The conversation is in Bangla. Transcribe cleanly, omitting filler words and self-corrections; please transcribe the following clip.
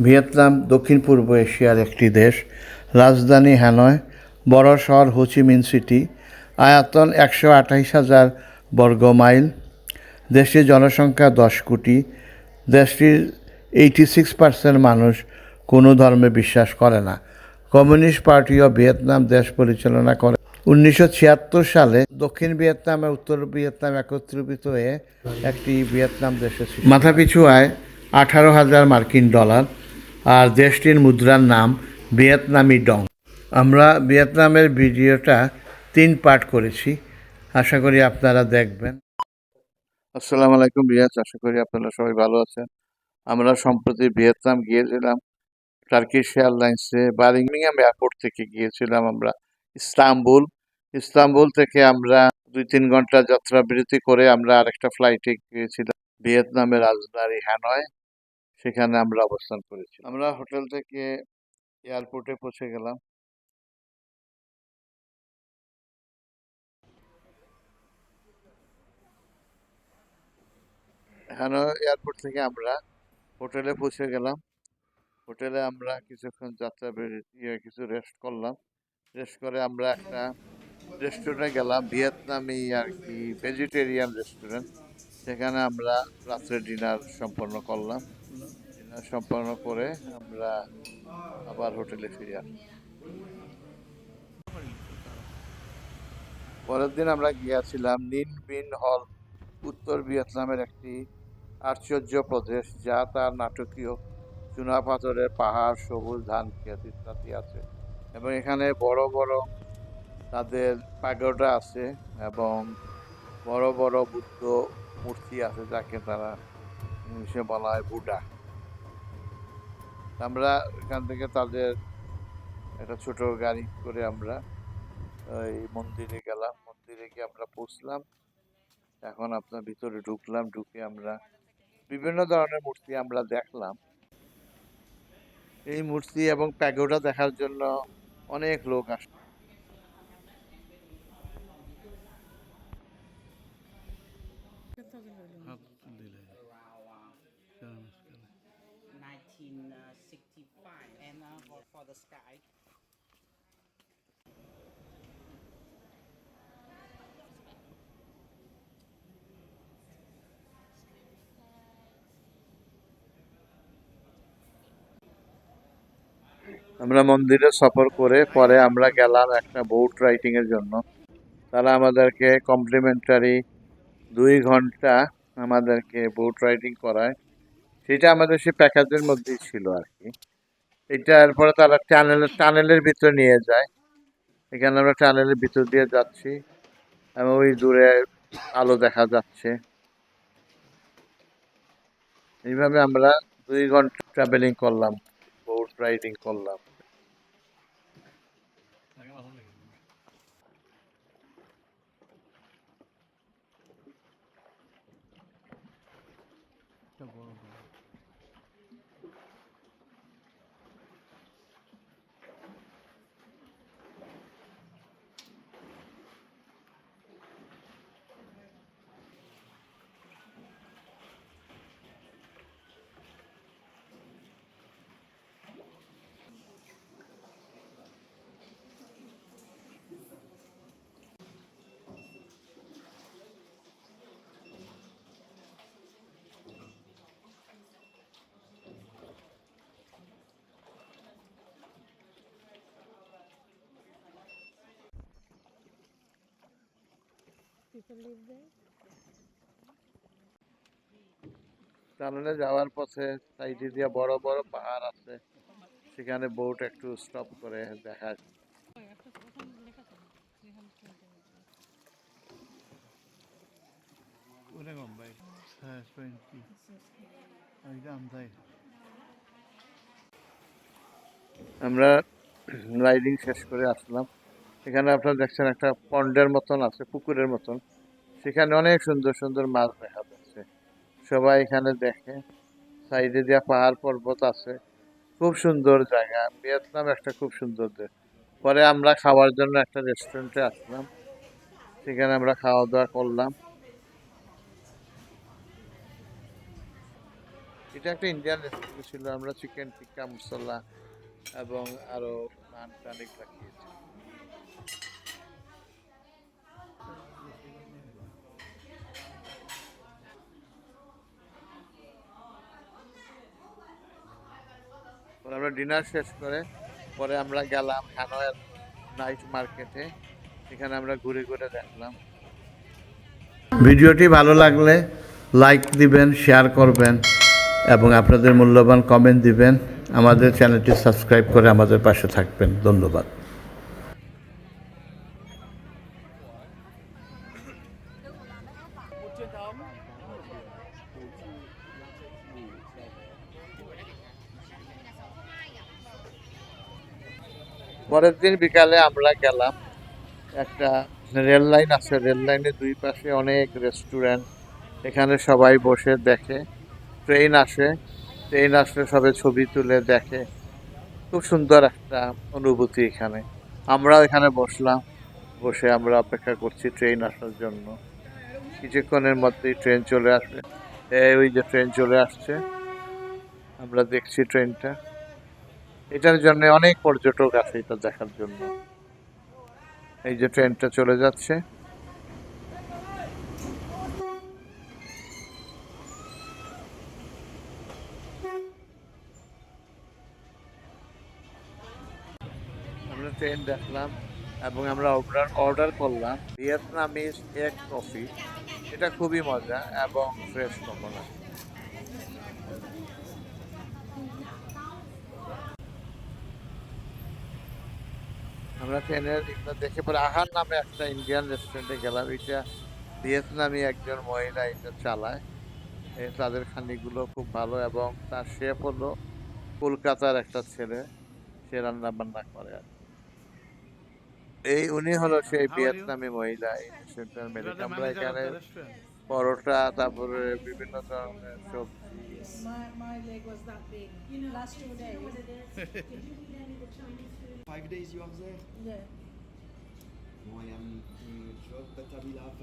ভিয়েতনাম দক্ষিণ পূর্ব এশিয়ার একটি দেশ। রাজধানী হ্যানয়, বড় শহর হোচিমিন সিটি, আয়তন 128,000 বর্গ মাইল। দেশটির জনসংখ্যা 10 কোটি। দেশটির 86% মানুষ কোনো ধর্মে বিশ্বাস করে না। কমিউনিস্ট পার্টিও ভিয়েতনাম দেশ পরিচালনা করে। 1976 সালে দক্ষিণ ভিয়েতনাম ও উত্তর ভিয়েতনাম একত্রিত হয়ে একটি ভিয়েতনাম দেশের মাথাপিছু আয় $18,000 আর দেশটির মুদ্রার নাম ভিয়েতনামি ডং। আমরা ভিয়েতনামের ভিডিওটা 3 পার্ট করেছি, আশা করি আপনারা দেখবেন। আসসালামু আলাইকুম রিয়াজ, আশা করি আপনারা সবাই ভালো আছেন। আমরা সম্প্রতি ভিয়েতনাম গিয়েছিলাম টার্কিশ এয়ারলাইন্সে। বার্মিংহাম এয়ারপোর্ট থেকে গিয়েছিলাম আমরা ইস্তাম্বুল। ইস্তাম্বুল থেকে আমরা 2-3 ঘন্টা যাত্রা বিরতি করে আমরা আরেকটা ফ্লাইটে গিয়েছিলাম ভিয়েতনামের রাজধানী হ্যানয়। সেখানে আমরা অবস্থান করেছি। আমরা হোটেল থেকে এয়ারপোর্টে পৌঁছে গেলাম। হ্যানয় এয়ারপোর্ট থেকে আমরা হোটেলে পৌঁছে গেলাম। হোটেলে আমরা কিছুক্ষণ যাত্রা কিছু রেস্ট করলাম। রেস্ট করে আমরা একটা রেস্টুরেন্টে গেলাম, ভিয়েতনামি আর কি ভেজিটেরিয়ান রেস্টুরেন্ট। সেখানে আমরা রাত্রে ডিনার সম্পন্ন করলাম। ডিনার সম্পন্ন করে আমরা আবার হোটেলে ফিরে আসলাম। পরের দিন আমরা গিয়েছিলাম নিন বিন হল, উত্তর ভিয়েতনামের একটি আশ্চর্য প্রদেশ, যা তার নাটকীয় চুনাপাথরের পাহাড়, সবুজ ধান ক্ষেত ইত্যাদি আছে। এবং এখানে বড় বড় তাদের প্যাগোডা আছে এবং বড় বড় বুদ্ধ মূর্তি আছে, যাকে তারা ইংলিশে বলা হয় বুডা। আমরা এখান থেকে তাদের একটা ছোট গাড়ি করে আমরা এই মন্দিরে গেলাম। মন্দিরে গিয়ে আমরা পৌঁছলাম। এখন আপনার ভিতরে ঢুকলাম। ঢুকে আমরা বিভিন্ন ধরনের মূর্তি আমরা দেখলাম। এই মূর্তি এবং প্যাগোডা দেখার জন্য অনেক লোক আসে। around 1965 and for the sky. আমরা মন্দিরে সফর করে পরে আমরা গেলাম একটা বোট রাইডিং এর জন্য। তারা আমাদেরকে কমপ্লিমেন্টারি 2 ঘন্টা আমাদেরকে বোট রাইডিং করায়। সেটা আমাদের সে প্যাকেজের মধ্যেই ছিল আর কি। এটা এরপরে তারা টানেলের ভিতরে নিয়ে যায়। এখানে আমরা টানেলের ভিতর দিয়ে যাচ্ছি এবং ওই দূরে আলো দেখা যাচ্ছে। এইভাবে আমরা 2 ঘন্টা ট্রাভেলিং করলাম, বোট রাইডিং করলাম। টানেলে যাওয়ার পথে সাইডে দিয়ে বড় বড় পাহাড় আছে, সেখানে বোট একটু স্টপ করে দেখা। আমরা রাইডিং শেষ করে আসলাম। এখানে আপনারা দেখছেন একটা পন্ডের মতন আছে, পুকুরের মতন। সেখানে অনেক সুন্দর সুন্দর মাছ দেখা যাচ্ছে। সবাই এখানে দেখে। সাইডে দিয়ে পাহাড় পর্বত আছে। খুব সুন্দর জায়গা। ভিয়েতনাম একটা খুব সুন্দর দেশ। পরে আমরা খাওয়ার জন্য একটা রেস্টুরেন্টে আসলাম। সেখানে আমরা খাওয়া দাওয়া করলাম। এটা একটা ইন্ডিয়ান রেস্টুরেন্ট ছিল, আমরা চিকেন টিক্কা মশলা এবং আরো নান টান এগুলা খেয়েছি। পরে আমরা ডিনার শেষ করে পরে আমরা গেলাম হ্যানয়ের নাইট মার্কেটে, এখানে আমরা ঘুরে ঘুরে দেখলাম। ভিডিওটি ভালো লাগলে লাইক দিবেন, শেয়ার করবেন এবং আপনাদের মূল্যবান কমেন্ট দিবেন। আমাদের চ্যানেলটি সাবস্ক্রাইব করে আমাদের পাশে থাকবেন। ধন্যবাদ। পরের দিন বিকালে আমরা গেলাম, একটা রেল লাইন আছে, রেল লাইনের দুই পাশে অনেক রেস্টুরেন্ট, এখানে সবাই বসে দেখে। ট্রেন আসে, ট্রেন আসলে সবাই ছবি তুলে দেখে। খুব সুন্দর একটা অনুভূতি এখানে। আমরাও এখানে বসলাম, বসে আমরা অপেক্ষা করছি ট্রেন আসার জন্য। কিছুক্ষণের মধ্যেই ট্রেন চলে আসবে। ওই যে ট্রেন চলে আসছে, আমরা দেখছি ট্রেনটা। এটার জন্য অনেক পর্যটক আসে এটা দেখার জন্য। এই যে ট্রেনটা চলে যাচ্ছে। আমরা ট্রেন দেখলাম এবং আমরা অর্ডার করলাম ভিয়েতনামিজ এগ কফি। এটা খুবই মজা এবং ফ্রেশ কোকোনাট। আমরা ট্রেনের এগুলো দেখে পরে আহার নামে একটা ইন্ডিয়ান রেস্টুরেন্টে গেলাম। এটা ভিয়েতনামি একজন মহিলা এটা চালায়। তাদের খানিগুলো খুব ভালো এবং তার শেফ হলো কলকাতার একটা ছেলে, সে রান্না বান্না করে আর কি। উনি হলো সেই How are you? ভিয়েতনামি মহিলা এই রেস্টুরেন্টের You are মালিক। the আমরা manager of এখানে the restaurant. পরোটা, তারপরে বিভিন্ন ধরনের সবজি। My leg was that big. Last 2 days. 5 days you are there? Yeah. Moi, I'm job, but I will have